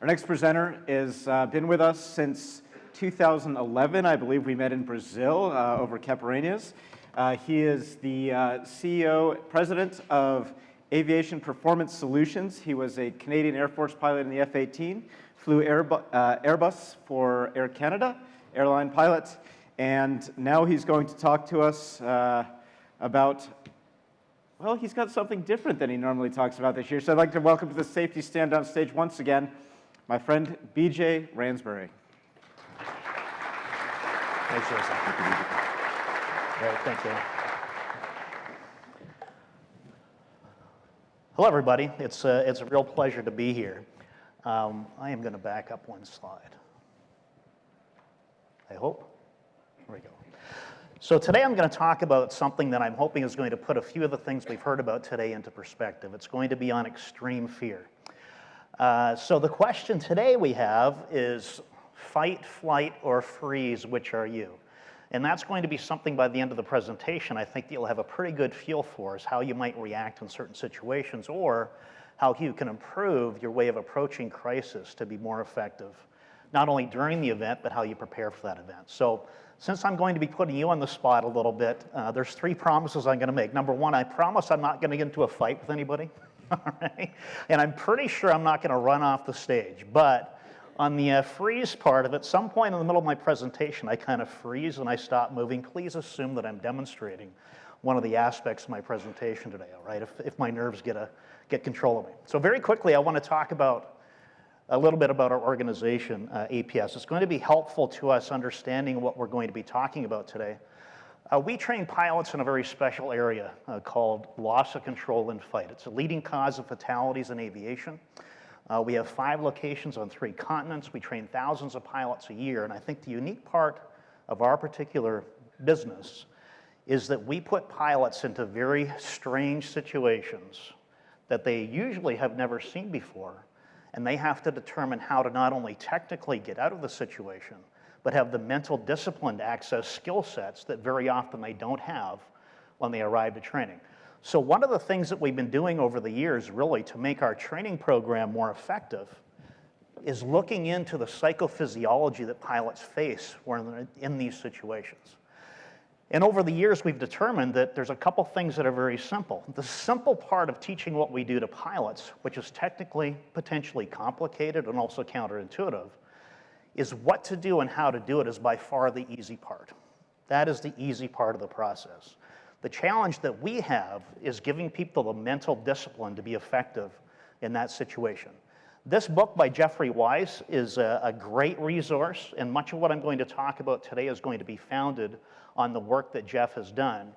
Our next presenter has been with us since 2011. I believe we met in Brazil over Capoeira's. He is the CEO, president of Aviation Performance Solutions. He was a Canadian Air Force pilot in the F-18, flew Airbus for Air Canada, airline pilot, and now he's going to talk to us about, well, he's got something different than he normally talks about this year. So I'd like to welcome to the safety stand on stage once again, my friend BJ Ransbury. Thanks, Jason. Great, thank you. Hello, everybody. It's a real pleasure to be here. I am going to back up one slide. I hope. There we go. So today I'm going to talk about something that I'm hoping is going to put a few of the things we've heard about today into perspective. It's going to be on extreme fear. So the question today we have is fight, flight, or freeze, which are you? And that's going to be something by the end of the presentation I think that you'll have a pretty good feel for, is how you might react in certain situations, or how you can improve your way of approaching crisis to be more effective, not only during the event, but how you prepare for that event. So since I'm going to be putting you on the spot a little bit, there's three promises I'm going to make. Number one, I promise I'm not going to get into a fight with anybody. All right? And I'm pretty sure I'm not going to run off the stage. But on the freeze part of it, some point in the middle of my presentation, I kind of freeze and I stop moving. Please assume that I'm demonstrating one of the aspects of my presentation today, all right, if my nerves get control of me. So very quickly, I want to talk about a little bit about our organization, APS. It's going to be helpful to us understanding what we're going to be talking about today. We train pilots in a very special area called loss of control in flight. It's a leading cause of fatalities in aviation. We have 5 locations on 3 continents. We train thousands of pilots a year, and I think the unique part of our particular business is that we put pilots into very strange situations that they usually have never seen before, and they have to determine how to not only technically get out of the situation, but have the mental discipline to access skill sets that very often they don't have when they arrive to training. So one of the things that we've been doing over the years, really, to make our training program more effective is looking into the psychophysiology that pilots face when they're in these situations. And over the years, we've determined that there's a couple things that are very simple. The simple part of teaching what we do to pilots, which is technically potentially complicated and also counterintuitive, is what to do and how to do it is by far the easy part. That is the easy part of the process. The challenge that we have is giving people the mental discipline to be effective in that situation. This book by Jeffrey Weiss is a great resource, and much of what I'm going to talk about today is going to be founded on the work that Jeff has done.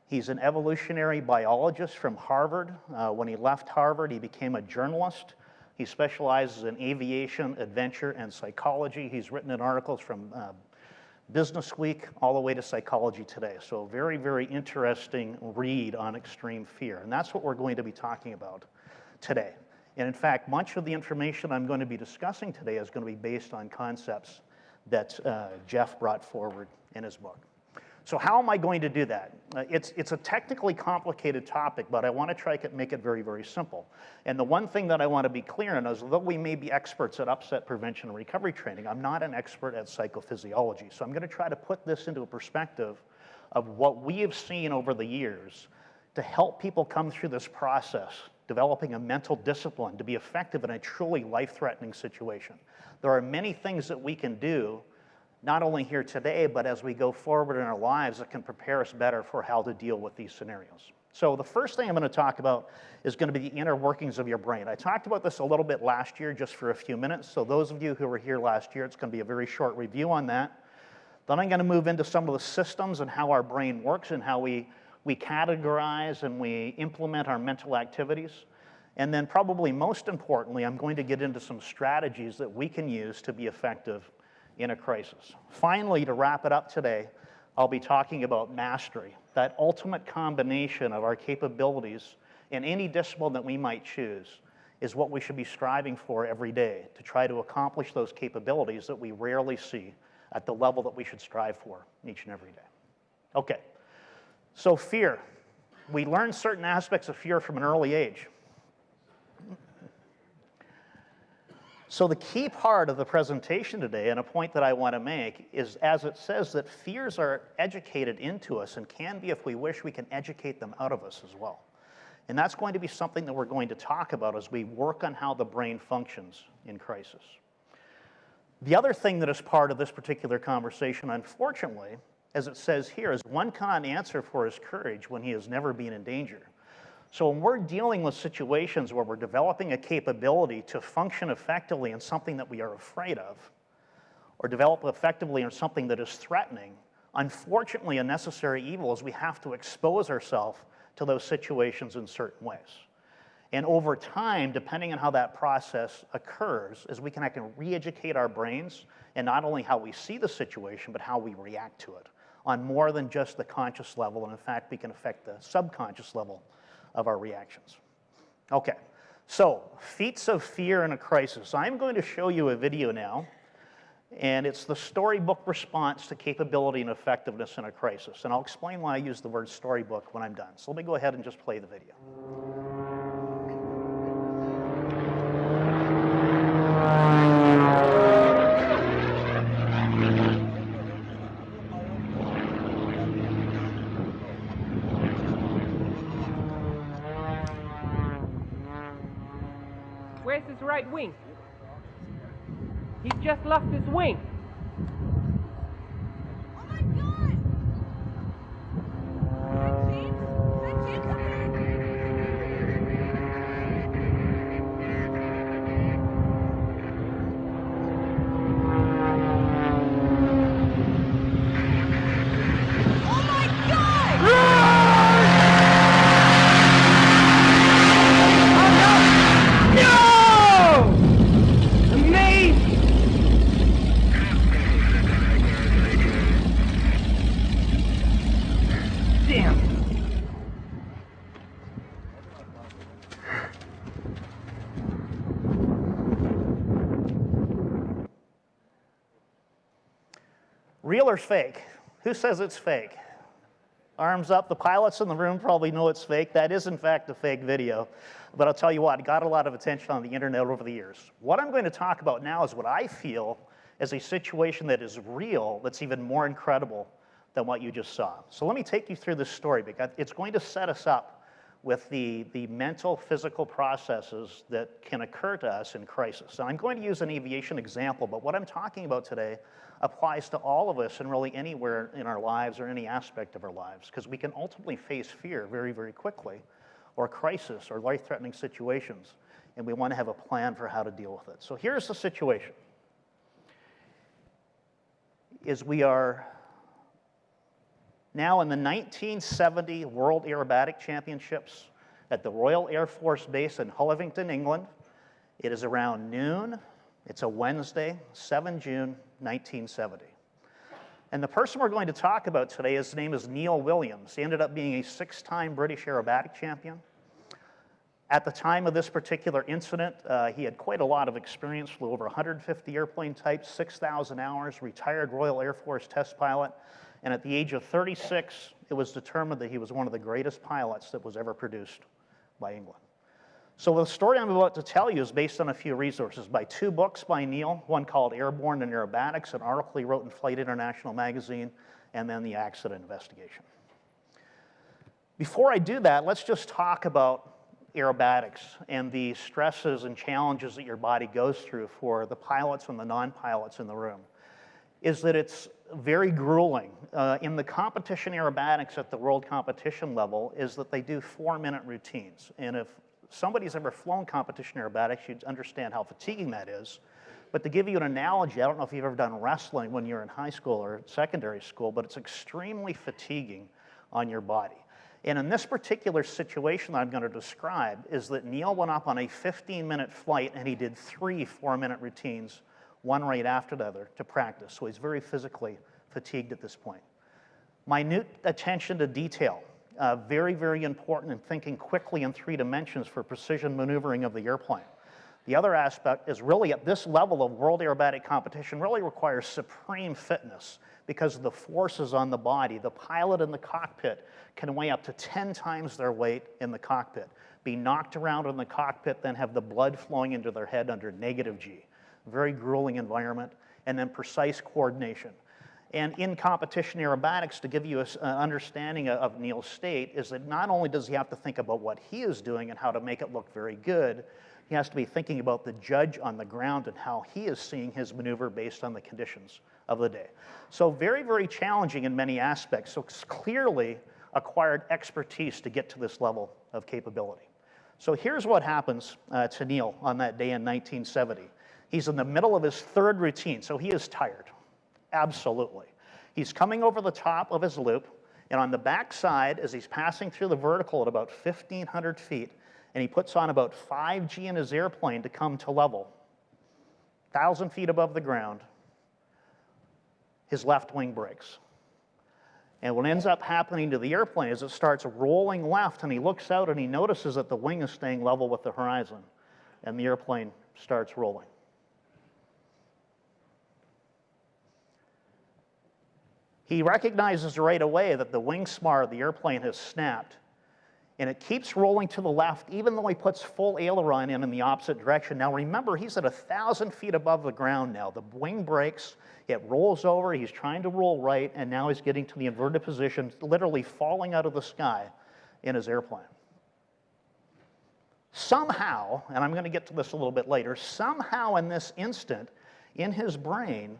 He's an evolutionary biologist from Harvard. When he left Harvard, he became a journalist. He specializes in aviation, adventure, and psychology. He's written in articles from Business Week all the way to Psychology Today. So a very, very interesting read on extreme fear. And that's what we're going to be talking about today. And in fact, much of the information I'm going to be discussing today is going to be based on concepts that Jeff brought forward in his book. So how am I going to do that? It's a technically complicated topic, but I want to try to make it very, very simple. And the one thing that I want to be clear on is, although we may be experts at upset prevention and recovery training, I'm not an expert at psychophysiology. So I'm going to try to put this into a perspective of what we have seen over the years to help people come through this process, developing a mental discipline to be effective in a truly life-threatening situation. There are many things that we can do, not only here today, but as we go forward in our lives, that can prepare us better for how to deal with these scenarios. So the first thing I'm going to talk about is going to be the inner workings of your brain. I talked about this a little bit last year, just for a few minutes. So those of you who were here last year, it's going to be a very short review on that. Then I'm going to move into some of the systems and how our brain works and how we categorize and we implement our mental activities. And then probably most importantly, I'm going to get into some strategies that we can use to be effective in a crisis. Finally, to wrap it up today, I'll be talking about mastery, that ultimate combination of our capabilities in any discipline that we might choose is what we should be striving for every day to try to accomplish those capabilities that we rarely see at the level that we should strive for each and every day. Okay, so fear. We learn certain aspects of fear from an early age. So the key part of the presentation today, and a point that I want to make, is as it says that fears are educated into us and can be, if we wish, we can educate them out of us as well. And that's going to be something that we're going to talk about as we work on how the brain functions in crisis. The other thing that is part of this particular conversation, unfortunately, as it says here, is one cannot answer for his courage when he has never been in danger. So when we're dealing with situations where we're developing a capability to function effectively in something that we are afraid of, or develop effectively in something that is threatening, unfortunately a necessary evil is we have to expose ourselves to those situations in certain ways. And over time, depending on how that process occurs, is we can re-educate our brains and not only how we see the situation, but how we react to it on more than just the conscious level. And in fact, we can affect the subconscious level of our reactions. Okay, so feats of fear in a crisis. I'm going to show you a video now, and it's the storybook response to capability and effectiveness in a crisis. And I'll explain why I use the word storybook when I'm done. So let me go ahead and just play the video. Where's his right wing? He's just lost his wing. Oh my God! Oh my God! No! Amazing! Damn. Real or fake? Who says it's fake? Arms up. The pilots in the room probably know it's fake. That is, in fact, a fake video. But I'll tell you what, it got a lot of attention on the internet over the years. What I'm going to talk about now is what I feel is a situation that is real, that's even more incredible than what you just saw. So let me take you through this story, because it's going to set us up with the mental, physical processes that can occur to us in crisis. And I'm going to use an aviation example, but what I'm talking about today applies to all of us and really anywhere in our lives or any aspect of our lives, because we can ultimately face fear very, very quickly, or crisis or life-threatening situations, and we want to have a plan for how to deal with it. So here's the situation. We are now in the 1970 World Aerobatic Championships at the Royal Air Force Base in Hullington, England. It is around noon. It's a Wednesday, 7 June, 1970. And the person we're going to talk about today, his name is Neil Williams. He ended up being a 6-time British aerobatic champion. At the time of this particular incident, he had quite a lot of experience, flew over 150 airplane types, 6,000 hours, retired Royal Air Force test pilot, and at the age of 36, it was determined that he was one of the greatest pilots that was ever produced by England. So the story I'm about to tell you is based on a few resources by 2 books by Neil, one called Airborne and Aerobatics, an article he wrote in Flight International magazine, and then the accident investigation. Before I do that, let's just talk about aerobatics and the stresses and challenges that your body goes through for the pilots and the non-pilots in the room. Is that it's very grueling. In the competition aerobatics at the world competition level is that they do 4-minute routines. And if somebody's ever flown competition aerobatics, you'd understand how fatiguing that is. But to give you an analogy, I don't know if you've ever done wrestling when you're in high school or secondary school, but it's extremely fatiguing on your body. And in this particular situation that I'm going to describe is that Neil went up on a 15-minute flight and he did 3 4-minute routines, one right after the other, to practice. So he's very physically fatigued at this point. Minute attention to detail. Very, very important in thinking quickly in 3 dimensions for precision maneuvering of the airplane. The other aspect is really at this level of world aerobatic competition really requires supreme fitness because of the forces on the body. The pilot in the cockpit can weigh up to 10 times their weight in the cockpit, be knocked around in the cockpit, then have the blood flowing into their head under negative G. very grueling environment, and then precise coordination. And in competition aerobatics, to give you an understanding of Neil's state, is that not only does he have to think about what he is doing and how to make it look very good, he has to be thinking about the judge on the ground and how he is seeing his maneuver based on the conditions of the day. So very, very challenging in many aspects. So it's clearly acquired expertise to get to this level of capability. So here's what happens to Neil on that day in 1970. He's in the middle of his third routine, so he is tired. Absolutely. He's coming over the top of his loop, and on the back side, as he's passing through the vertical at about 1,500 feet, and he puts on about 5G in his airplane to come to level, 1,000 feet above the ground, his left wing breaks. And what ends up happening to the airplane is it starts rolling left, and he looks out and he notices that the wing is staying level with the horizon, and the airplane starts rolling. He recognizes right away that the wing spar of the airplane has snapped, and it keeps rolling to the left even though he puts full aileron in the opposite direction. Now remember, he's at 1,000 feet above the ground now. The wing breaks, it rolls over, he's trying to roll right, and now he's getting to the inverted position, literally falling out of the sky in his airplane. Somehow, and I'm going to get to this a little bit later, somehow in this instant, in his brain,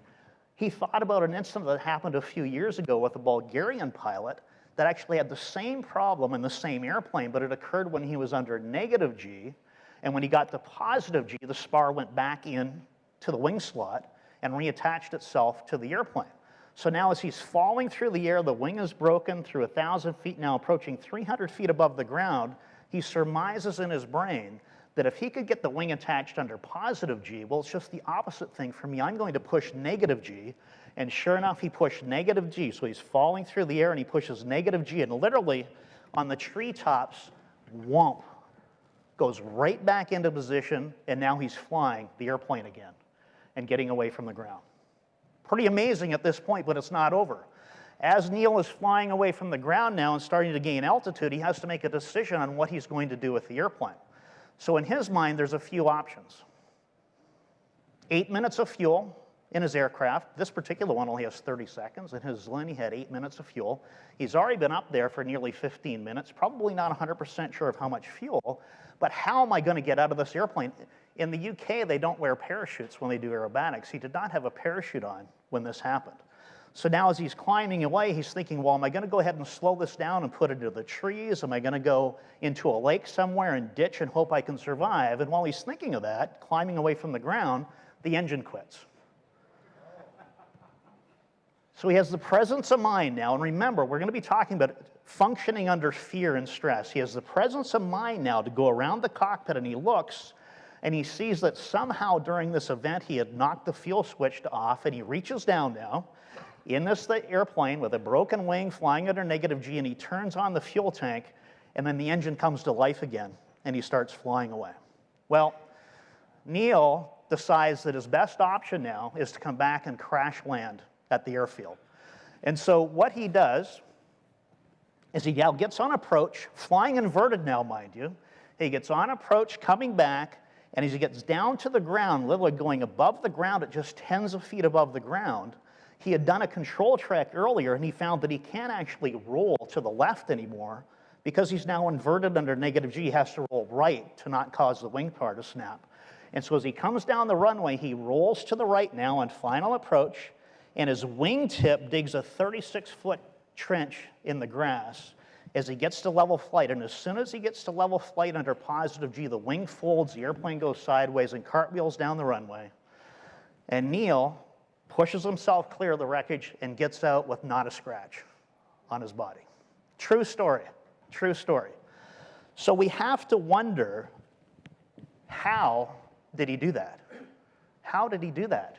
he thought about an incident that happened a few years ago with a Bulgarian pilot that actually had the same problem in the same airplane, but it occurred when he was under negative G, and when he got to positive G, the spar went back in to the wing slot and reattached itself to the airplane. So now as he's falling through the air, the wing is broken through 1,000 feet, now approaching 300 feet above the ground. He surmises in his brain that if he could get the wing attached under positive G, well, it's just the opposite thing for me. I'm going to push negative G, and sure enough, he pushed negative G. So he's falling through the air, and he pushes negative G, and literally on the treetops, whomp, goes right back into position, and now he's flying the airplane again and getting away from the ground. Pretty amazing at this point, but it's not over. As Neil is flying away from the ground now and starting to gain altitude, he has to make a decision on what he's going to do with the airplane. So in his mind, there's a few options. 8 minutes of fuel in his aircraft. This particular one only has 30 seconds. In his Lynn, he had 8 minutes of fuel. He's already been up there for nearly 15 minutes, probably not 100% sure of how much fuel, but how am I going to get out of this airplane? In the UK, they don't wear parachutes when they do aerobatics. He did not have a parachute on when this happened. So now as he's climbing away, he's thinking, well, am I going to go ahead and slow this down and put it into the trees? Am I going to go into a lake somewhere and ditch and hope I can survive? And while he's thinking of that, climbing away from the ground, the engine quits. So he has the presence of mind now, and remember, we're going to be talking about functioning under fear and stress. He has the presence of mind now to go around the cockpit, and he looks, and he sees that somehow during this event he had knocked the fuel switch off, and he reaches down now in this airplane with a broken wing flying under negative G, and he turns on the fuel tank, and then the engine comes to life again, and he starts flying away. Well, Neil decides that his best option now is to come back and crash land at the airfield. And so what he does is he now gets on approach, flying inverted now, mind you. He gets on approach, coming back, and as he gets down to the ground, literally going above the ground at just tens of feet above the ground, he had done a control track earlier, and he found that he can't actually roll to the left anymore because he's now inverted under negative G. He has to roll right to not cause the wing bar to snap. And so as he comes down the runway, he rolls to the right now on final approach, and his wingtip digs a 36-foot trench in the grass as he gets to level flight. And as soon as he gets to level flight under positive G, the wing folds, the airplane goes sideways and cartwheels down the runway. And Neil pushes himself clear of the wreckage and gets out with not a scratch on his body. True story, true story. So we have to wonder, how did he do that? How did he do that?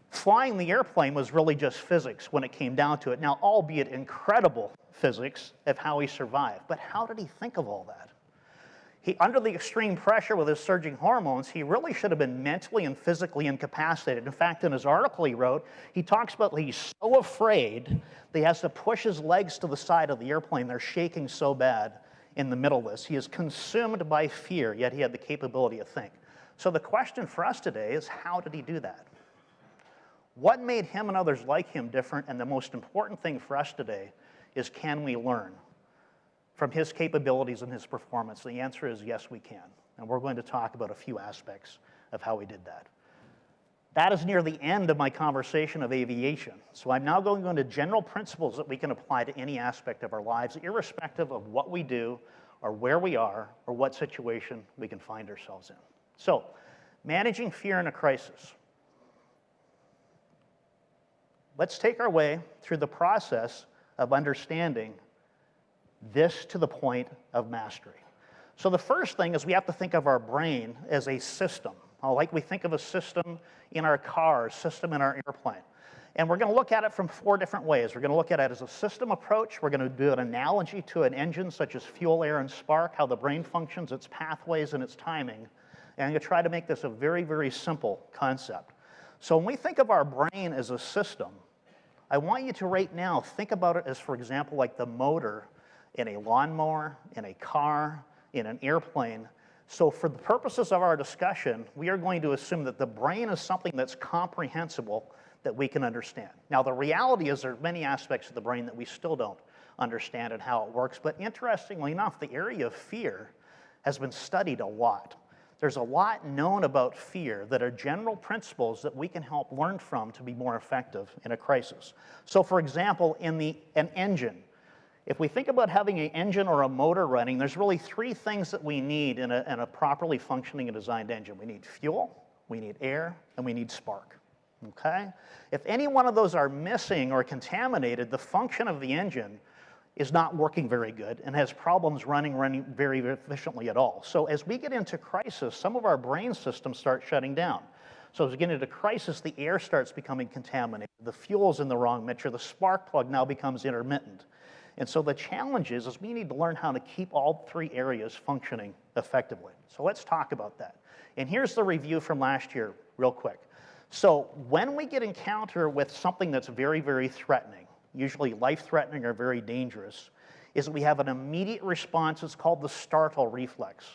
Flying the airplane was really just physics when it came down to it. Now, albeit incredible physics of how he survived, but how did he think of all that? Under the extreme pressure with his surging hormones, he really should have been mentally and physically incapacitated. In fact, in his article he wrote, he talks about he's so afraid that he has to push his legs to the side of the airplane. They're shaking so bad in the middle of this. He is consumed by fear, yet he had the capability to think. So the question for us today is, how did he do that? What made him and others like him different? And the most important thing for us today is, can we learn from his capabilities and his performance? The answer is yes, we can. And we're going to talk about a few aspects of how he did that. That is near the end of my conversation of aviation. So I'm now going into general principles that we can apply to any aspect of our lives, irrespective of what we do or where we are or what situation we can find ourselves in. So, managing fear in a crisis. Let's take our way through the process of understanding this to the point of mastery. So the first thing is we have to think of our brain as a system. Like we think of a system in our car, a system in our airplane. And we're going to look at it from 4 different ways. We're going to look at it as a system approach. We're going to do an analogy to an engine, such as fuel, air, and spark, how the brain functions, its pathways, and its timing. And I'm going to try to make this a very, very simple concept. So when we think of our brain as a system, I want you to right now think about it as, for example, like the motor in a lawnmower, in a car, in an airplane. So for the purposes of our discussion, we are going to assume that the brain is something that's comprehensible, that we can understand. Now, the reality is there are many aspects of the brain that we still don't understand and how it works. But interestingly enough, the area of fear has been studied a lot. There's a lot known about fear that are general principles that we can help learn from to be more effective in a crisis. So for example, in an engine, if we think about having an engine or a motor running, there's really 3 things that we need in a properly functioning and designed engine. We need fuel, we need air, and we need spark. Okay? If any one of those are missing or contaminated, the function of the engine is not working very good and has problems running very efficiently at all. So as we get into crisis, some of our brain systems start shutting down. So as we get into crisis, the air starts becoming contaminated, the fuel's in the wrong mixture, the spark plug now becomes intermittent. And so the challenge is we need to learn how to keep all 3 areas functioning effectively. So let's talk about that. And here's the review from last year real quick. So when we get encounter with something that's very, very threatening, usually life-threatening or very dangerous, is we have an immediate response. It's called the startle reflex.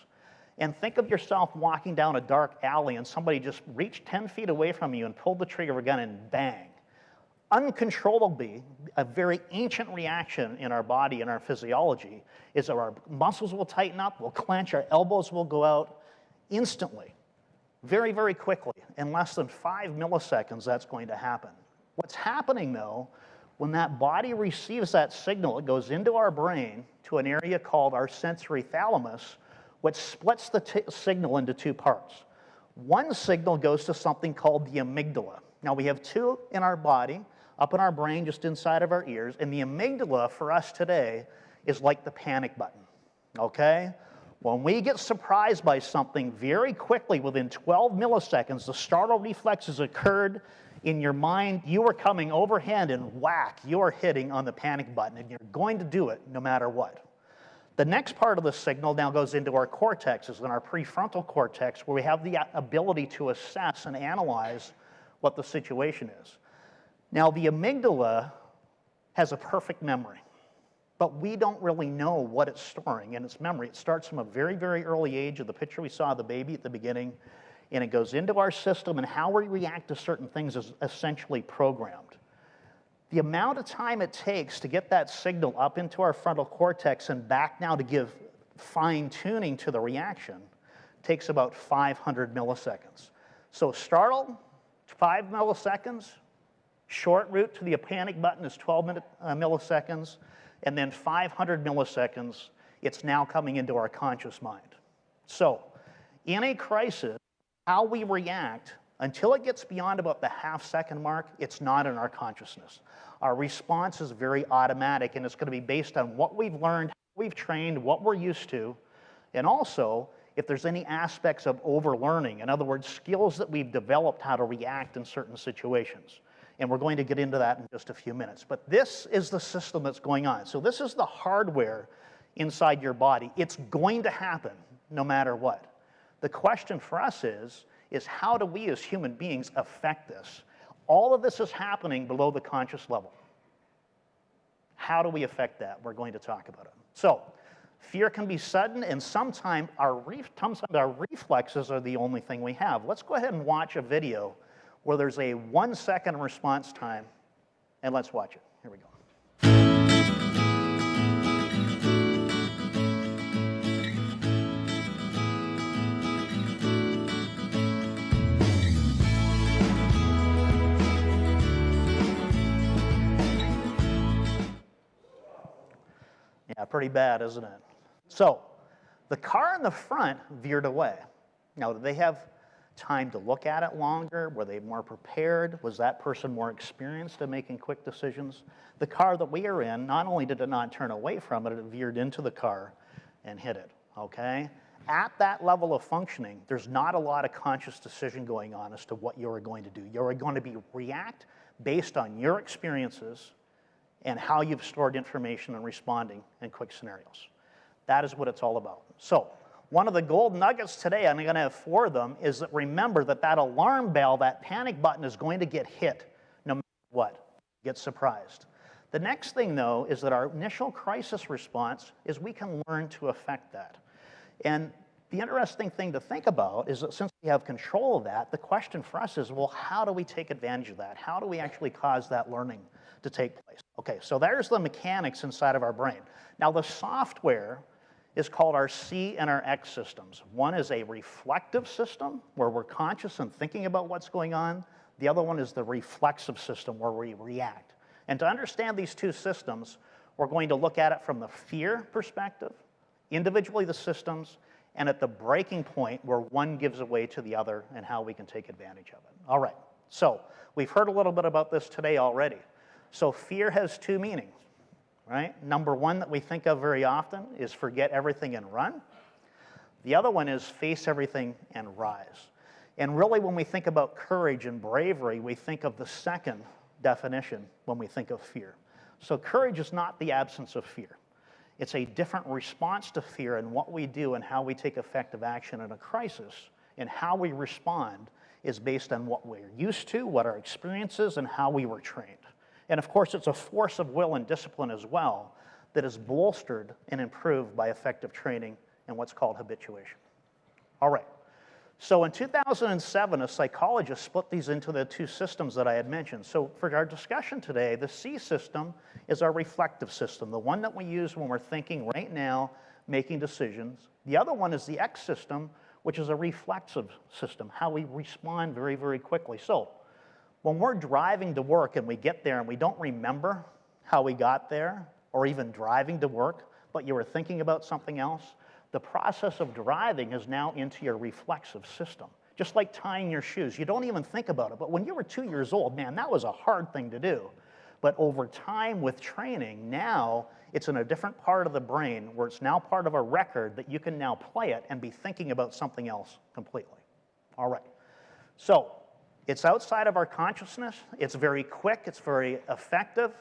And think of yourself walking down a dark alley and somebody just reached 10 feet away from you and pulled the trigger of a gun and bang. Uncontrollably, a very ancient reaction in our body and our physiology is that our muscles will tighten up, we'll clench, our elbows will go out instantly, very, very quickly. In less than 5 milliseconds, that's going to happen. What's happening, though, when that body receives that signal, it goes into our brain to an area called our sensory thalamus, which splits the signal into 2 parts. One signal goes to something called the amygdala. Now, we have 2 in our body, up in our brain, just inside of our ears, and the amygdala for us today is like the panic button, okay? When we get surprised by something very quickly, within 12 milliseconds, the startle reflex has occurred in your mind, you are coming overhand and whack, you are hitting on the panic button, and you're going to do it no matter what. The next part of the signal now goes into our cortexes, in our prefrontal cortex, where we have the ability to assess and analyze what the situation is. Now, the amygdala has a perfect memory, but we don't really know what it's storing in its memory. It starts from a very, very early age, of the picture we saw of the baby at the beginning, and it goes into our system, and how we react to certain things is essentially programmed. The amount of time it takes to get that signal up into our frontal cortex and back now to give fine-tuning to the reaction takes about 500 milliseconds. So startle, 5 milliseconds. Short route to the panic button is 12 milliseconds. And then 500 milliseconds, it's now coming into our conscious mind. So in a crisis, how we react, until it gets beyond about the half-second mark, it's not in our consciousness. Our response is very automatic, and it's going to be based on what we've learned, how we've trained, what we're used to, and also if there's any aspects of overlearning, in other words, skills that we've developed how to react in certain situations. And we're going to get into that in just a few minutes. But this is the system that's going on. So this is the hardware inside your body. It's going to happen no matter what. The question for us is how do we as human beings affect this? All of this is happening below the conscious level. How do we affect that? We're going to talk about it. So Fear can be sudden, and sometimes our reflexes are the only thing we have. Let's go ahead and watch a video where there's a 1-second response time, and let's watch it. Here we go. Yeah, pretty bad, isn't it? So, the car in the front veered away. Now, did they have time to look at it longer? Were they more prepared? Was that person more experienced in making quick decisions? The car that we are in, not only did it not turn away from it, it veered into the car and hit it, okay? At that level of functioning, there's not a lot of conscious decision going on as to what you're going to do. You're going to react based on your experiences and how you've stored information and responding in quick scenarios. That is what it's all about. So, one of the gold nuggets today, I'm going to have 4 of them, is that remember that alarm bell, that panic button is going to get hit no matter what. Get surprised. The next thing, though, is that our initial crisis response is we can learn to affect that. And the interesting thing to think about is that since we have control of that, the question for us is, well, how do we take advantage of that? How do we actually cause that learning to take place? Okay, so there's the mechanics inside of our brain. Now, the software is called our C and our X systems. One is a reflective system, where we're conscious and thinking about what's going on. The other one is the reflexive system, where we react. And to understand these two systems, we're going to look at it from the fear perspective, individually the systems, and at the breaking point where one gives away to the other and how we can take advantage of it. All right, so we've heard a little bit about this today already. So fear has 2 meanings, right? Number 1 that we think of very often is forget everything and run. The other one is face everything and rise. And really when we think about courage and bravery, we think of the second definition when we think of fear. So courage is not the absence of fear. It's a different response to fear in what we do and how we take effective action in a crisis, and how we respond is based on what we're used to, what our experience is, and how we were trained. And of course, it's a force of will and discipline as well that is bolstered and improved by effective training and what's called habituation. All right. So in 2007, a psychologist split these into the 2 systems that I had mentioned. So for our discussion today, the C system is our reflective system, the one that we use when we're thinking right now, making decisions. The other one is the X system, which is a reflexive system, how we respond very, very quickly. So when we're driving to work and we get there and we don't remember how we got there, or even driving to work, but you were thinking about something else, the process of driving is now into your reflexive system. Just like tying your shoes. You don't even think about it. But when you were 2 years old, man, that was a hard thing to do. But over time with training, now it's in a different part of the brain where it's now part of a record that you can now play it and be thinking about something else completely. All right. So it's outside of our consciousness. It's very quick. It's very effective.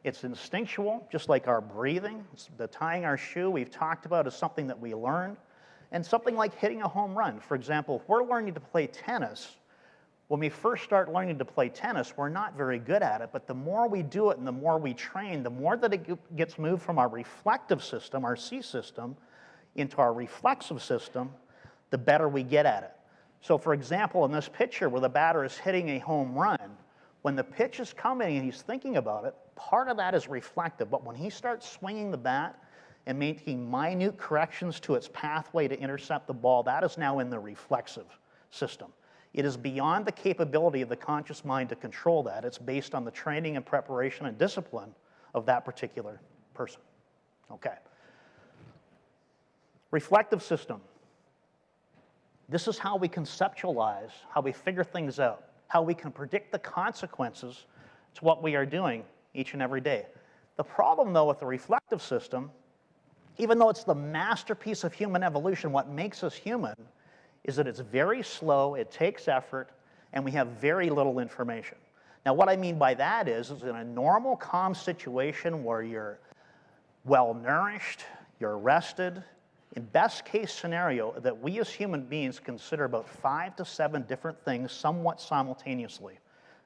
It's instinctual, just like our breathing. The tying our shoe we've talked about is something that we learned. And something like hitting a home run. For example, if we're learning to play tennis, when we first start learning to play tennis, we're not very good at it. But the more we do it and the more we train, the more that it gets moved from our reflective system, our C system, into our reflexive system, the better we get at it. So for example, in this picture where the batter is hitting a home run, when the pitch is coming and he's thinking about it, part of that is reflective. But when he starts swinging the bat and making minute corrections to its pathway to intercept the ball, that is now in the reflexive system. It is beyond the capability of the conscious mind to control that. It's based on the training and preparation and discipline of that particular person. Okay. Reflective system. This is how we conceptualize, how we figure things out, how we can predict the consequences to what we are doing each and every day. The problem, though, with the reflective system, even though it's the masterpiece of human evolution, what makes us human is that it's very slow, it takes effort, and we have very little information. Now, what I mean by that is in a normal, calm situation where you're well-nourished, you're rested, in best case scenario, that we as human beings consider about 5 to 7 different things somewhat simultaneously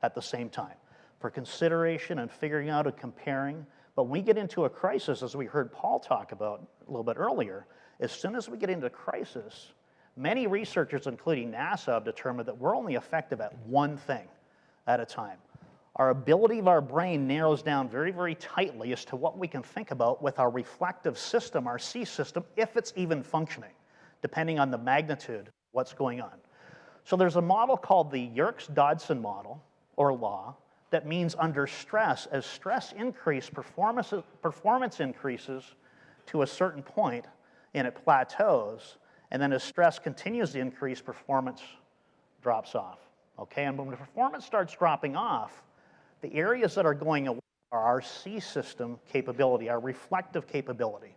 at the same time for consideration and figuring out and comparing. But when we get into a crisis, as we heard Paul talk about a little bit earlier, as soon as we get into crisis, many researchers, including NASA, have determined that we're only effective at one thing at a time. Our ability of our brain narrows down very, very tightly as to what we can think about with our reflective system, our C system, if it's even functioning, depending on the magnitude of what's going on. So there's a model called the Yerkes-Dodson model, or law, that means under stress, as stress increases, performance increases to a certain point, and it plateaus, and then as stress continues to increase, performance drops off. Okay, and when the performance starts dropping off, the areas that are going away are our C system capability, our reflective capability.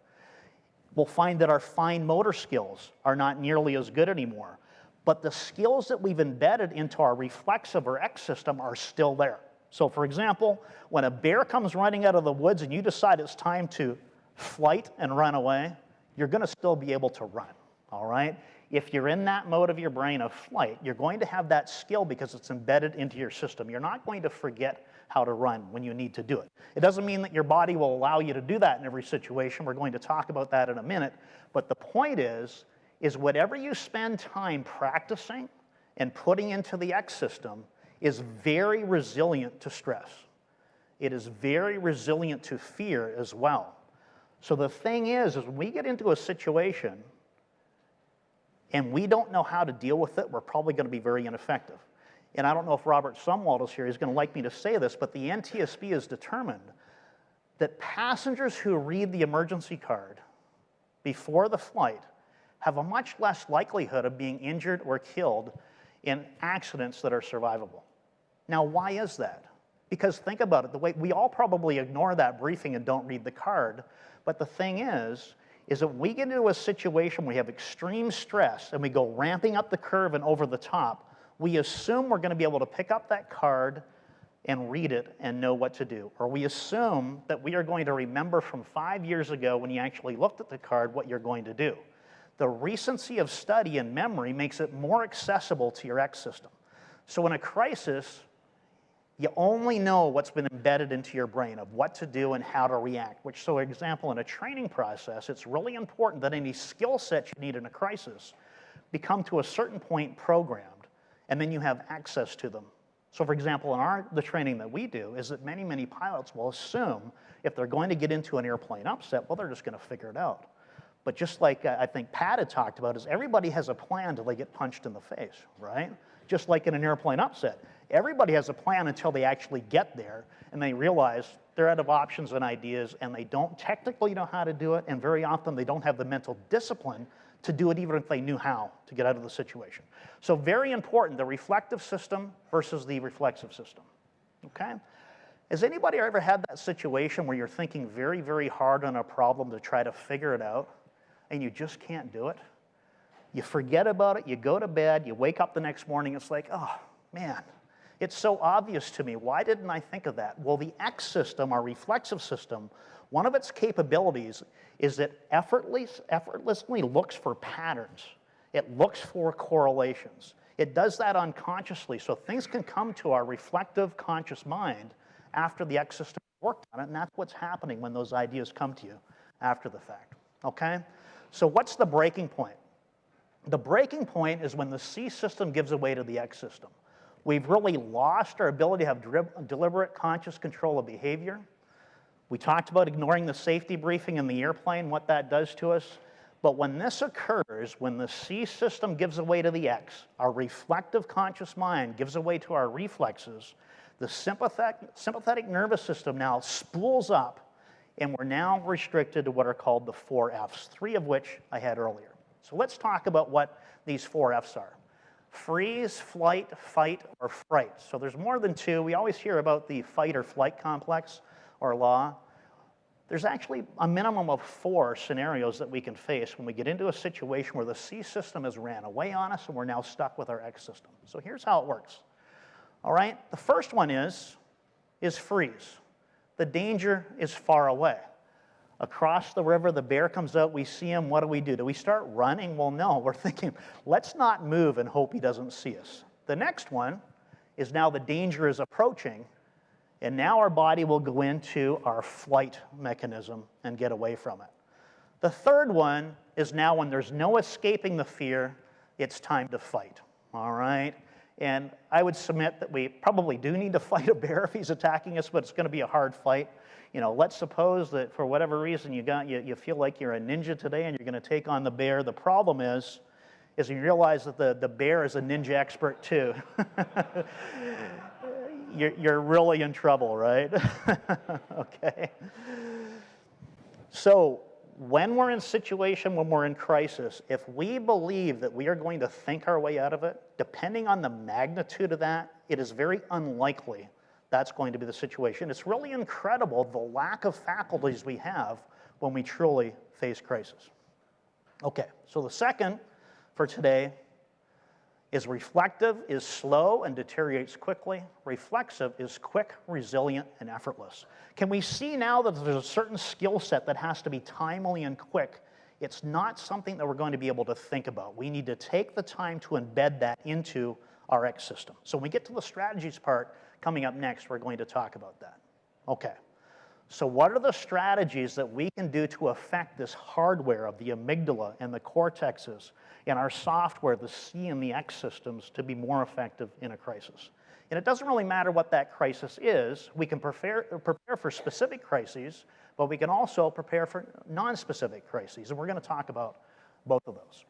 We'll find that our fine motor skills are not nearly as good anymore, but the skills that we've embedded into our reflexive or X system are still there. So for example, when a bear comes running out of the woods and you decide it's time to flight and run away, you're going to still be able to run, all right? If you're in that mode of your brain of flight, you're going to have that skill because it's embedded into your system. You're not going to forget how to run when you need to do it. It doesn't mean that your body will allow you to do that in every situation. We're going to talk about that in a minute. But the point is whatever you spend time practicing and putting into the X system is very resilient to stress. It is very resilient to fear as well. So the thing is when we get into a situation and we don't know how to deal with it, we're probably going to be very ineffective. And I don't know if Robert Sumwalt is here, he's going to like me to say this, but the NTSB has determined that passengers who read the emergency card before the flight have a much less likelihood of being injured or killed in accidents that are survivable. Now, why is that? Because think about it, the way we all probably ignore that briefing and don't read the card, but the thing is that we get into a situation where we have extreme stress and we go ramping up the curve and over the top, we assume we're going to be able to pick up that card and read it and know what to do. Or we assume that we are going to remember from 5 years ago when you actually looked at the card what you're going to do. The recency of study and memory makes it more accessible to your X system. So in a crisis, you only know what's been embedded into your brain of what to do and how to react. Which, so for example, in a training process, it's really important that any skill set you need in a crisis become to a certain point programmed, and then you have access to them. So for example, in the training that we do is that many, many pilots will assume if they're going to get into an airplane upset, well, they're just going to figure it out. But just like I think Pat had talked about, is everybody has a plan until they get punched in the face, right? Just like in an airplane upset. Everybody has a plan until they actually get there and they realize they're out of options and ideas and they don't technically know how to do it, and very often they don't have the mental discipline to do it even if they knew how to get out of the situation. So very important, the reflective system versus the reflexive system, okay? Has anybody ever had that situation where you're thinking very, very hard on a problem to try to figure it out and you just can't do it? You forget about it, you go to bed, you wake up the next morning, it's like, oh, man, it's so obvious to me. Why didn't I think of that? Well, the X system, our reflexive system, one of its capabilities is that effortlessly looks for patterns. It looks for correlations. It does that unconsciously, so things can come to our reflective conscious mind after the X system worked on it, and that's what's happening when those ideas come to you after the fact, okay? So what's the breaking point? The breaking point is when the C system gives away to the X system. We've really lost our ability to have deliberate conscious control of behavior. We talked about ignoring the safety briefing in the airplane, what that does to us. But when this occurs, when the C system gives away to the X, our reflective conscious mind gives away to our reflexes, the sympathetic nervous system now spools up, and we're now restricted to what are called the 4 Fs, 3 of which I had earlier. So let's talk about what these 4 Fs are. Freeze, flight, fight, or fright. So there's more than 2. We always hear about the fight or flight complex or law. There's actually a minimum of 4 scenarios that we can face when we get into a situation where the C system has ran away on us and we're now stuck with our X system. So here's how it works. All right, the first one is freeze. The danger is far away. Across the river, the bear comes out, we see him, what do? Do we start running? Well, no, we're thinking, let's not move and hope he doesn't see us. The next one is now the danger is approaching, And now our body will go into our flight mechanism and get away from it. The third one is now when there's no escaping the fear, it's time to fight, all right? And I would submit that we probably do need to fight a bear if he's attacking us, but it's going to be a hard fight. You know, let's suppose that for whatever reason you feel like you're a ninja today and you're going to take on the bear. The problem is you realize that the bear is a ninja expert too. You're really in trouble, right? Okay. So when we're in situation, when we're in crisis, if we believe that we are going to think our way out of it, depending on the magnitude of that, it is very unlikely that's going to be the situation. It's really incredible the lack of faculties we have when we truly face crisis. Okay, so the second for today is reflective is slow and deteriorates quickly. Reflexive is quick, resilient, and effortless. Can we see now that there's a certain skill set that has to be timely and quick? It's not something that we're going to be able to think about. We need to take the time to embed that into our X system. So when we get to the strategies part coming up next, we're going to talk about that. Okay. So what are the strategies that we can do to affect this hardware of the amygdala and the cortexes and our software, the C and the X systems, to be more effective in a crisis? And it doesn't really matter what that crisis is. We can prepare for specific crises, but we can also prepare for non-specific crises. And we're going to talk about both of those.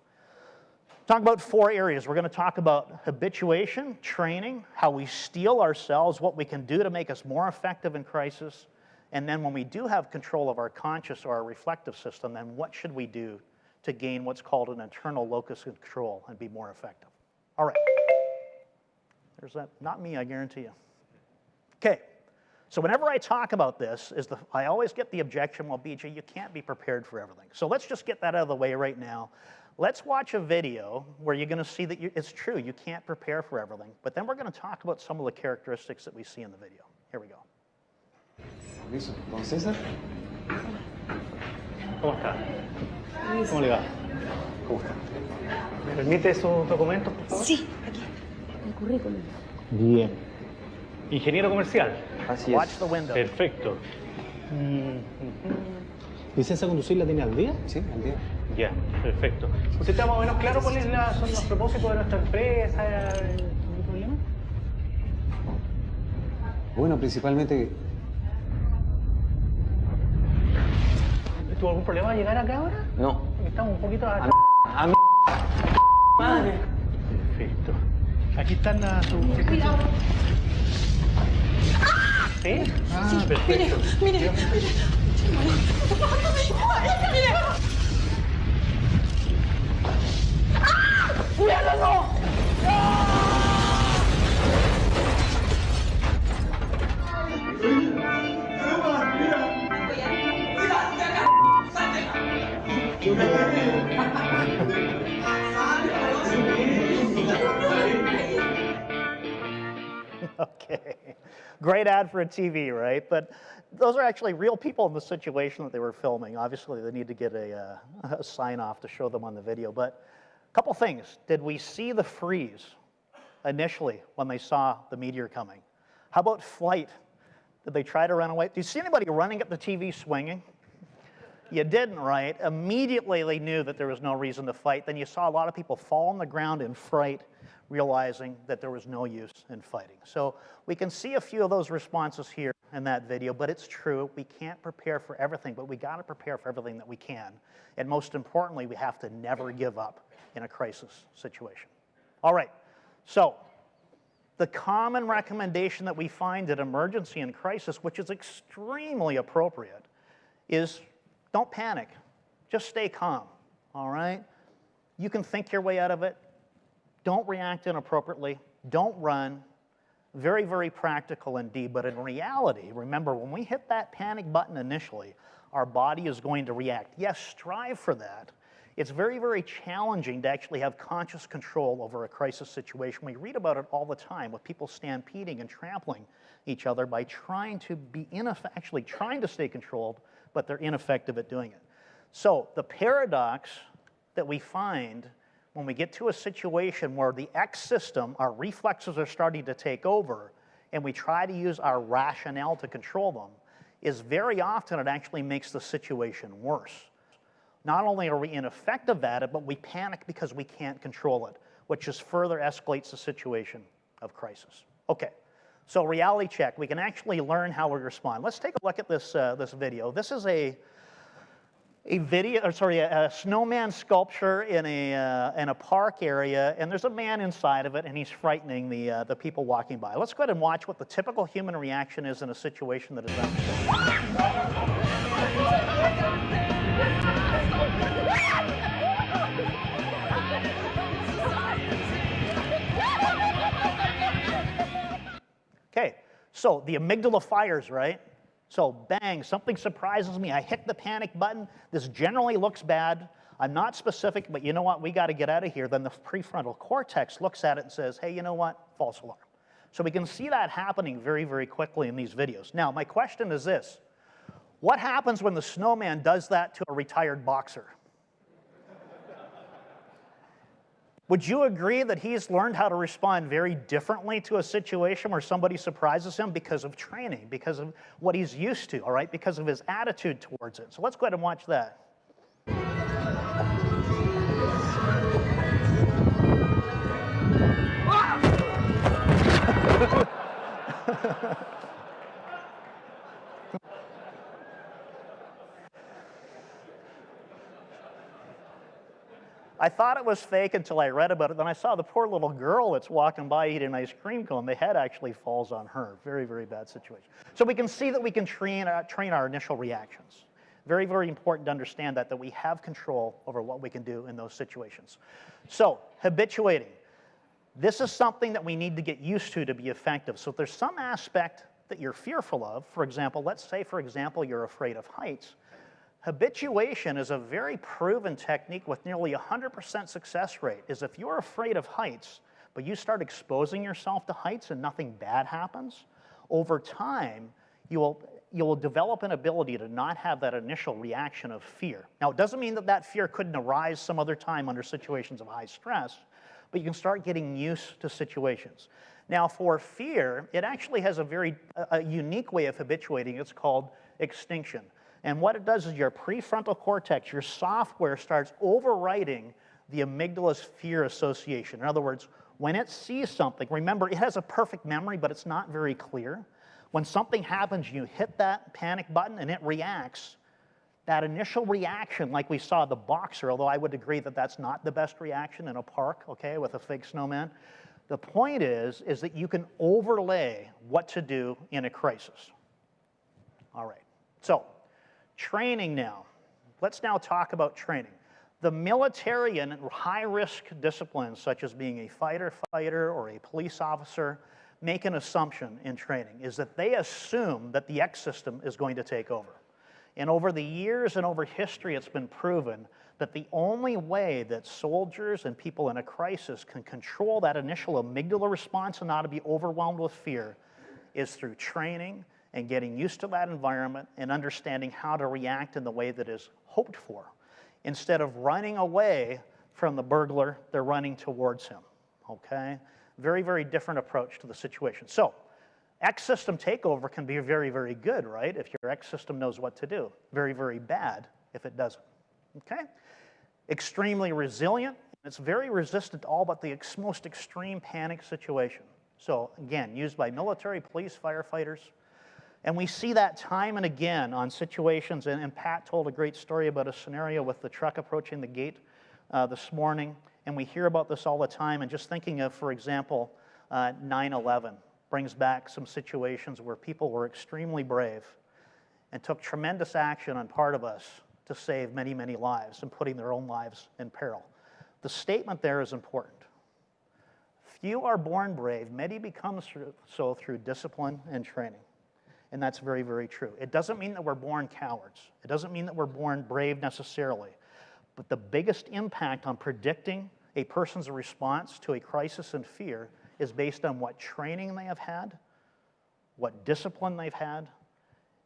Talk about 4 areas. We're going to talk about habituation, training, how we steel ourselves, what we can do to make us more effective in crisis. And then when we do have control of our conscious or our reflective system, then what should we do to gain what's called an internal locus of control and be more effective? All right. There's that. Not me, I guarantee you. Okay. So whenever I talk about this, I always get the objection, well, BJ, you can't be prepared for everything. So let's just get that out of the way right now. Let's watch a video where you're going to see that it's true, you can't prepare for everything. But then we're going to talk about some of the characteristics that we see in the video. Here we go. Permiso, ¿con César? ¿Cómo está? ¿Cómo le va? ¿Cómo está? ¿Me permite sus documentos, por favor? Sí, aquí. El currículum. Bien. Ingeniero comercial. Así Watch es. the window. Perfecto. ¿Licencia de conducir la tiene al día? Sí, al día. Ya, perfecto. ¿Usted está más o menos claro cuáles son los propósitos de nuestra empresa? ¿Algún problema? Bueno, principalmente, ¿Tuvo algún problema al llegar acá ahora? no. Porque estamos un poquito acá. A mí. Madre. Perfecto. Aquí están sus... Cuidado. ¿Sí? Ah, perfecto. Mire, mire. Mire. Okay. Great ad for a TV, right? But those are actually real people in the situation that they were filming. Obviously, they need to get a sign-off to show them on the video. But a couple things. Did we see the freeze initially when they saw the meteor coming? How about flight? Did they try to run away? Do you see anybody running at the TV swinging? You didn't, right? Immediately they knew that there was no reason to fight. Then you saw a lot of people fall on the ground in fright, realizing that there was no use in fighting. So we can see a few of those responses here in that video, but it's true, we can't prepare for everything, but we got to prepare for everything that we can. And most importantly, we have to never give up in a crisis situation. All right, so the common recommendation that we find at emergency and crisis, which is extremely appropriate, is don't panic, just stay calm, all right? You can think your way out of it. Don't react inappropriately. Don't run. Very, very practical indeed. But in reality, remember, when we hit that panic button initially, our body is going to react. Yes, strive for that. It's very, very challenging to actually have conscious control over a crisis situation. We read about it all the time with people stampeding and trampling each other by trying to be actually trying to stay controlled, but they're ineffective at doing it. So the paradox that we find when we get to a situation where the X system, our reflexes are starting to take over, and we try to use our rationale to control them, is very often it actually makes the situation worse. Not only are we ineffective at it, but we panic because we can't control it, which just further escalates the situation of crisis. Okay, so reality check. We can actually learn how we respond. Let's take a look at this, this video. This is a snowman sculpture in a park area, and there's a man inside of it, and he's frightening the people walking by. Let's go ahead and watch what the typical human reaction is in a situation that is unsafe. Okay, so the amygdala fires, right? So bang, something surprises me. I hit the panic button. This generally looks bad. I'm not specific, but you know what? We got to get out of here. Then the prefrontal cortex looks at it and says, hey, you know what? False alarm. So we can see that happening very, very quickly in these videos. Now, my question is this. What happens when the snowman does that to a retired boxer? Would you agree that he's learned how to respond very differently to a situation where somebody surprises him because of training, because of what he's used to, all right, because of his attitude towards it? So let's go ahead and watch that. I thought it was fake until I read about it. Then I saw the poor little girl that's walking by eating an ice cream cone. The head actually falls on her. Very, very bad situation. So we can see that we can train our initial reactions. Very, very important to understand that we have control over what we can do in those situations. So habituating. This is something that we need to get used to be effective. So if there's some aspect that you're fearful of, for example, let's say, for example, you're afraid of heights, habituation is a very proven technique with nearly 100% success rate. Is if you're afraid of heights, but you start exposing yourself to heights and nothing bad happens, over time, you will develop an ability to not have that initial reaction of fear. Now, it doesn't mean that that fear couldn't arise some other time under situations of high stress, but you can start getting used to situations. Now, for fear, it actually has a unique way of habituating. It's called extinction. And what it does is your prefrontal cortex, your software, starts overwriting the amygdala's fear association. In other words, when it sees something, remember, it has a perfect memory, but it's not very clear. When something happens, you hit that panic button and it reacts. That initial reaction, like we saw the boxer, although I would agree that that's not the best reaction in a park, okay, with a fake snowman. The point is that you can overlay what to do in a crisis. All right, so training now. Let's now talk about training. The military and high-risk disciplines, such as being a fighter or a police officer, make an assumption in training, is that they assume that the X system is going to take over. And over the years and over history, it's been proven that the only way that soldiers and people in a crisis can control that initial amygdala response and not to be overwhelmed with fear is through training and getting used to that environment and understanding how to react in the way that is hoped for. Instead of running away from the burglar, they're running towards him, okay? Very, very different approach to the situation. So, X system takeover can be very, very good, right? If your X system knows what to do. Very, very bad if it doesn't, okay? Extremely resilient. It's very resistant to all but the most extreme panic situation. So, again, used by military, police, firefighters. And we see that time and again on situations, and Pat told a great story about a scenario with the truck approaching the gate this morning, and we hear about this all the time, and just thinking of, for example, 9/11 brings back some situations where people were extremely brave and took tremendous action on part of us to save many, many lives and putting their own lives in peril. The statement there is important. Few are born brave, many become so through discipline and training. And that's very, very true. It doesn't mean that we're born cowards. It doesn't mean that we're born brave necessarily. But the biggest impact on predicting a person's response to a crisis and fear is based on what training they have had, what discipline they've had,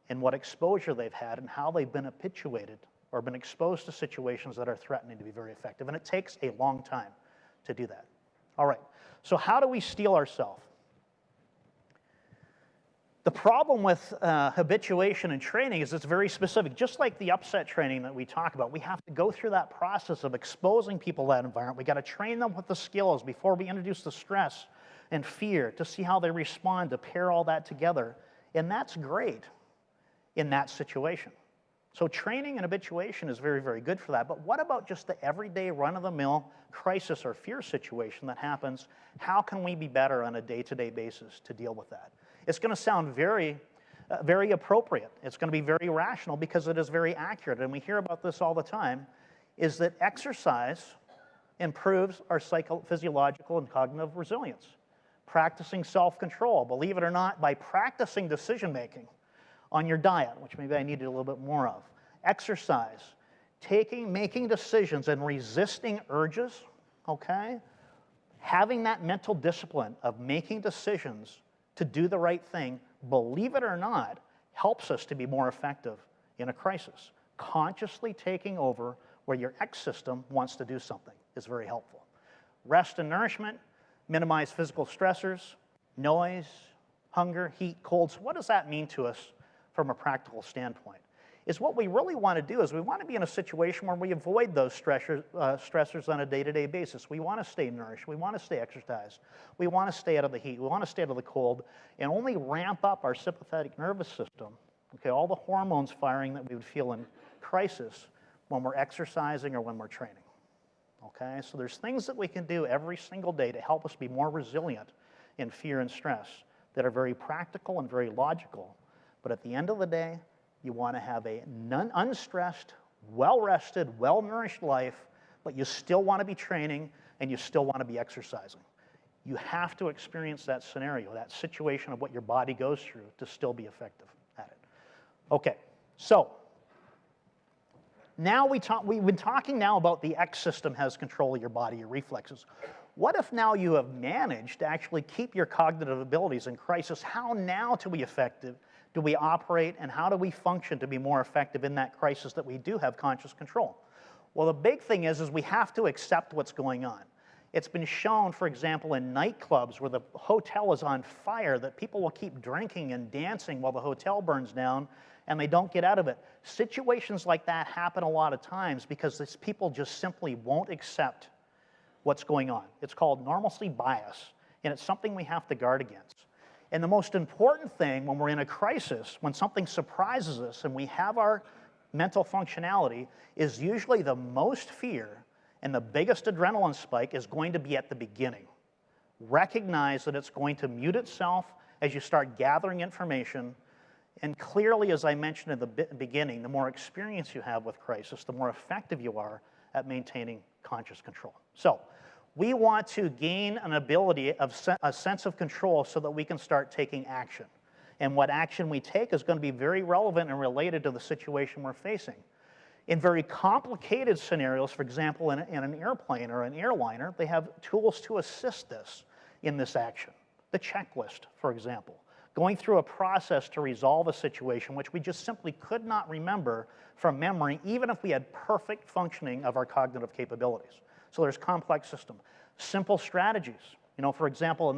and what exposure they've had, and how they've been habituated or been exposed to situations that are threatening to be very effective. And it takes a long time to do that. All right, so how do we steel ourselves? The problem with habituation and training is it's very specific. Just like the upset training that we talk about, we have to go through that process of exposing people to that environment. We got to train them with the skills before we introduce the stress and fear to see how they respond, to pair all that together. And that's great in that situation. So training and habituation is very, very good for that. But what about just the everyday run-of-the-mill crisis or fear situation that happens? How can we be better on a day-to-day basis to deal with that? It's going to sound very, very appropriate. It's going to be very rational because it is very accurate. And we hear about this all the time, is that exercise improves our physiological and cognitive resilience. Practicing self-control, believe it or not, by practicing decision-making on your diet, which maybe I needed a little bit more of. Exercise, making decisions and resisting urges, okay? Having that mental discipline of making decisions to do the right thing, believe it or not, helps us to be more effective in a crisis. Consciously taking over where your X system wants to do something is very helpful. Rest and nourishment, minimize physical stressors, noise, hunger, heat, colds. What does that mean to us from a practical standpoint? Is what we really want to do is we want to be in a situation where we avoid those stressors on a day-to-day basis. We want to stay nourished. We want to stay exercised. We want to stay out of the heat. We want to stay out of the cold and only ramp up our sympathetic nervous system, okay, all the hormones firing that we would feel in crisis when we're exercising or when we're training. Okay, so there's things that we can do every single day to help us be more resilient in fear and stress that are very practical and very logical. But at the end of the day, you want to have a unstressed, well-rested, well-nourished life, but you still want to be training and you still want to be exercising. You have to experience that scenario, that situation of what your body goes through to still be effective at it. Okay, so now we've been talking now about the X system has control of your body, your reflexes. What if now you have managed to actually keep your cognitive abilities in crisis? How now to be effective do we operate and how do we function to be more effective in that crisis that we do have conscious control? Well, the big thing is we have to accept what's going on. It's been shown, for example, in nightclubs where the hotel is on fire that people will keep drinking and dancing while the hotel burns down and they don't get out of it. Situations like that happen a lot of times because these people just simply won't accept what's going on. It's called normalcy bias, and it's something we have to guard against. And the most important thing when we're in a crisis, when something surprises us and we have our mental functionality, is usually the most fear and the biggest adrenaline spike is going to be at the beginning. Recognize that it's going to mute itself as you start gathering information. And clearly, as I mentioned in the beginning, the more experience you have with crisis, the more effective you are at maintaining conscious control. So we want to gain an ability of a sense of control so that we can start taking action. And what action we take is going to be very relevant and related to the situation we're facing. In very complicated scenarios, for example, in an airplane or an airliner, they have tools to assist us in this action. The checklist, for example, going through a process to resolve a situation which we just simply could not remember from memory, even if we had perfect functioning of our cognitive capabilities. So there's complex system. Simple strategies. You know, for example,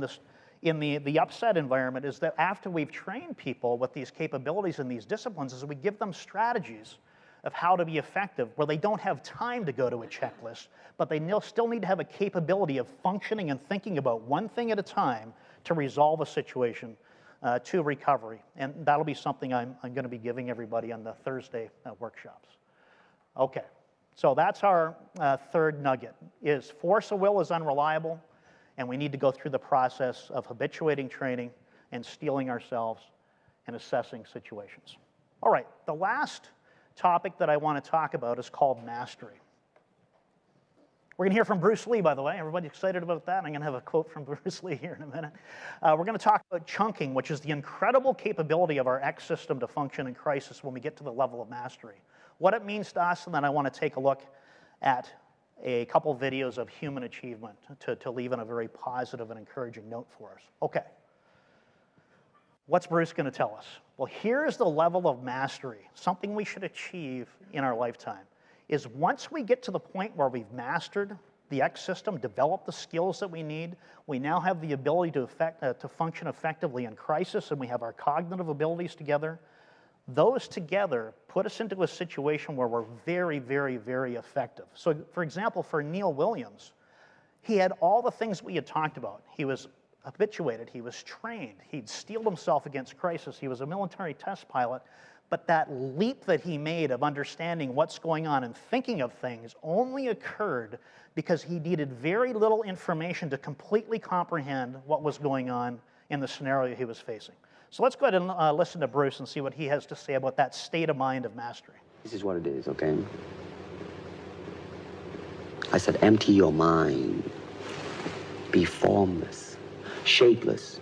in the upset environment is that after we've trained people with these capabilities and these disciplines is we give them strategies of how to be effective where they don't have time to go to a checklist, but they still need to have a capability of functioning and thinking about one thing at a time to resolve a situation to recovery. And that'll be something I'm going to be giving everybody on the Thursday workshops. Okay, so that's our third nugget, is force of will is unreliable, and we need to go through the process of habituating training and steeling ourselves and assessing situations. All right, the last topic that I want to talk about is called mastery. We're going to hear from Bruce Lee, by the way. Everybody excited about that? I'm going to have a quote from Bruce Lee here in a minute. We're going to talk about chunking, which is the incredible capability of our X system to function in crisis when we get to the level of mastery. What it means to us, and then I want to take a look at a couple videos of human achievement to leave on a very positive and encouraging note for us. Okay. What's Bruce going to tell us? Well, here's the level of mastery, something we should achieve in our lifetime, is once we get to the point where we've mastered the X system, develop the skills that we need. We now have the ability to function effectively in crisis, and we have our cognitive abilities together. Those together put us into a situation where we're very, very, very effective. So, for example, for Neil Williams, he had all the things we had talked about. He was habituated, he was trained, he'd steeled himself against crisis, he was a military test pilot, but that leap that he made of understanding what's going on and thinking of things only occurred because he needed very little information to completely comprehend what was going on in the scenario he was facing. So let's go ahead and listen to Bruce and see what he has to say about that state of mind of mastery. This is what it is, okay? I said, empty your mind. Be formless, shapeless,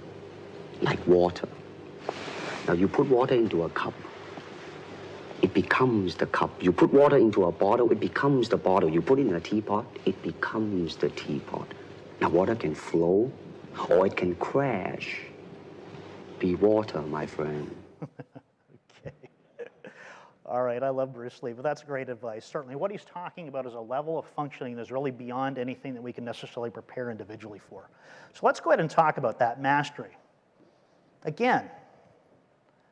like water. Now, you put water into a cup, it becomes the cup. You put water into a bottle, it becomes the bottle. You put it in a teapot, it becomes the teapot. Now, water can flow, or it can crash. Be water, my friend. Okay. All right, I love Bruce Lee, but that's great advice. Certainly, what he's talking about is a level of functioning that's really beyond anything that we can necessarily prepare individually for. So let's go ahead and talk about that mastery. Again,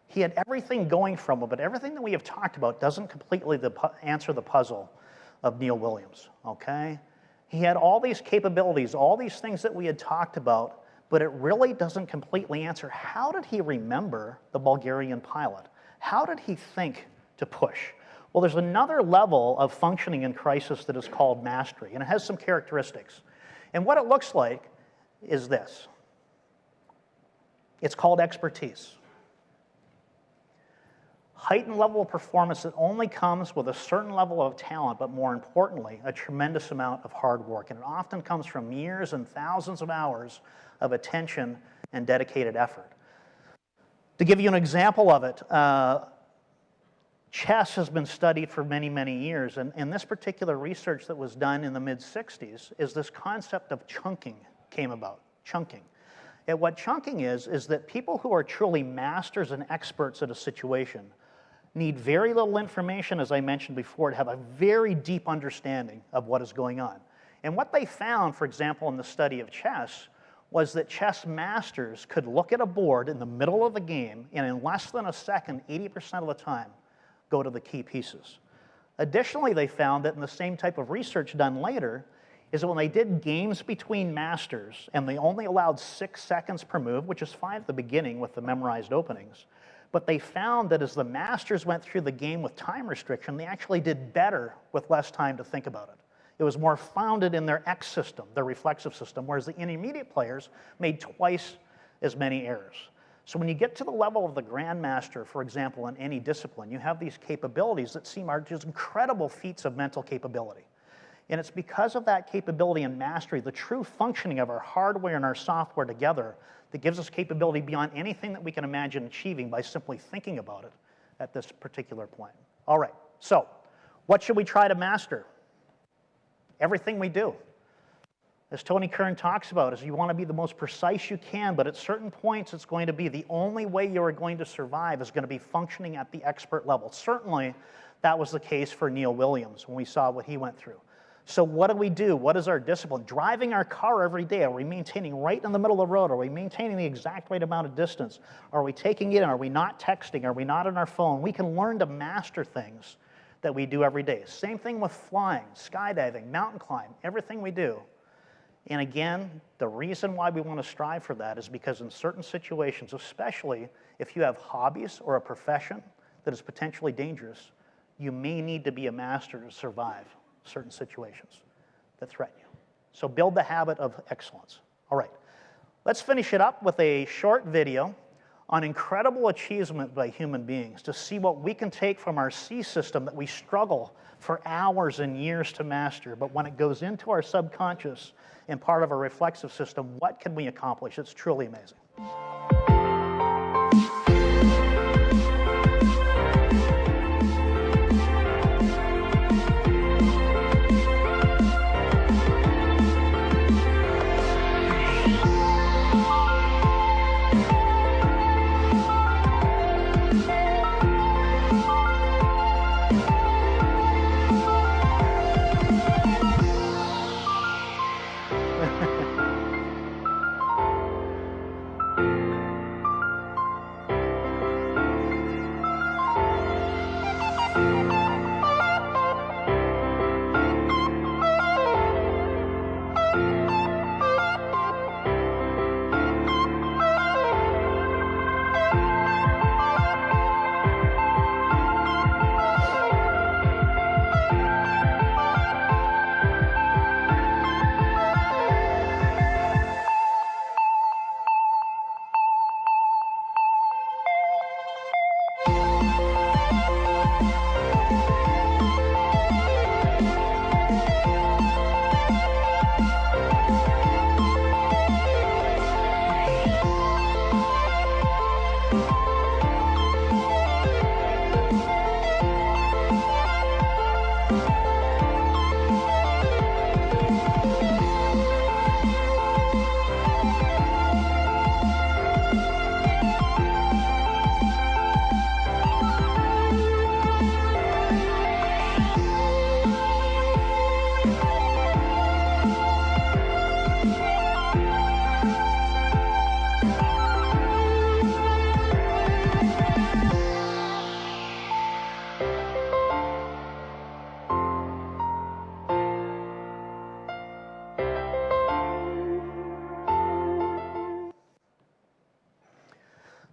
he had everything going from him, but everything that we have talked about doesn't completely answer the puzzle of Neil Williams, okay? He had all these capabilities, all these things that we had talked about, but it really doesn't completely answer how did he remember the Bulgarian pilot? How did he think to push? Well, there's another level of functioning in crisis that is called mastery, and it has some characteristics. And what it looks like is this. It's called expertise. Heightened level of performance that only comes with a certain level of talent, but more importantly, a tremendous amount of hard work. And it often comes from years and thousands of hours of attention and dedicated effort. To give you an example of it, chess has been studied for many, many years, and this particular research that was done in the mid-60s is this concept of chunking came about, chunking. And what chunking is that people who are truly masters and experts at a situation need very little information, as I mentioned before, to have a very deep understanding of what is going on. And what they found, for example, in the study of chess, was that chess masters could look at a board in the middle of the game and in less than a second, 80% of the time, go to the key pieces. Additionally, they found that in the same type of research done later, is that when they did games between masters and they only allowed 6 seconds per move, which is fine at the beginning with the memorized openings, but they found that as the masters went through the game with time restriction, they actually did better with less time to think about it. It was more founded in their X system, their reflexive system, whereas the intermediate players made twice as many errors. So when you get to the level of the grandmaster, for example, in any discipline, you have these capabilities that seem are just incredible feats of mental capability. And it's because of that capability and mastery, the true functioning of our hardware and our software together, that gives us capability beyond anything that we can imagine achieving by simply thinking about it at this particular point. All right, so what should we try to master? Everything we do. As Tony Kern talks about, is you want to be the most precise you can, but at certain points it's going to be the only way you are going to survive is going to be functioning at the expert level. Certainly that was the case for Neil Williams when we saw what he went through. So what do we do? What is our discipline? Driving our car every day, are we maintaining right in the middle of the road? Are we maintaining the exact right amount of distance? Are we taking it in? Are we not texting? Are we not on our phone? We can learn to master things that we do every day. Same thing with flying, skydiving, mountain climb, everything we do. And again, the reason why we want to strive for that is because in certain situations, especially if you have hobbies or a profession that is potentially dangerous, you may need to be a master to survive certain situations that threaten you. So build the habit of excellence. All right, let's finish it up with a short video on incredible achievement by human beings to see what we can take from our C system that we struggle for hours and years to master, but when it goes into our subconscious and part of our reflexive system, what can we accomplish? It's truly amazing.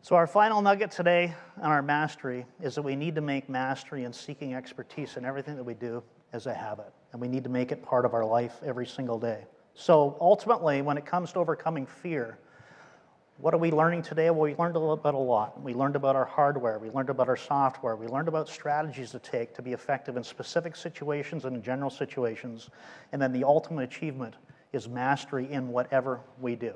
So our final nugget today on our mastery is that we need to make mastery and seeking expertise in everything that we do as a habit. And we need to make it part of our life every single day. So ultimately, when it comes to overcoming fear, what are we learning today? Well, we learned about a lot. We learned about our hardware. We learned about our software. We learned about strategies to take to be effective in specific situations and in general situations. And then the ultimate achievement is mastery in whatever we do.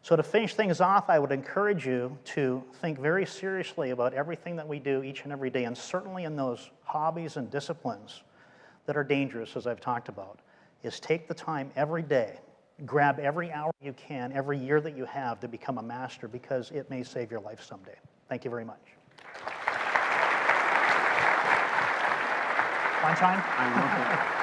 So to finish things off, I would encourage you to think very seriously about everything that we do each and every day, and certainly in those hobbies and disciplines that are dangerous, as I've talked about, is take the time every day, grab every hour you can, every year that you have to become a master, because it may save your life someday. Thank you very much. Fine time?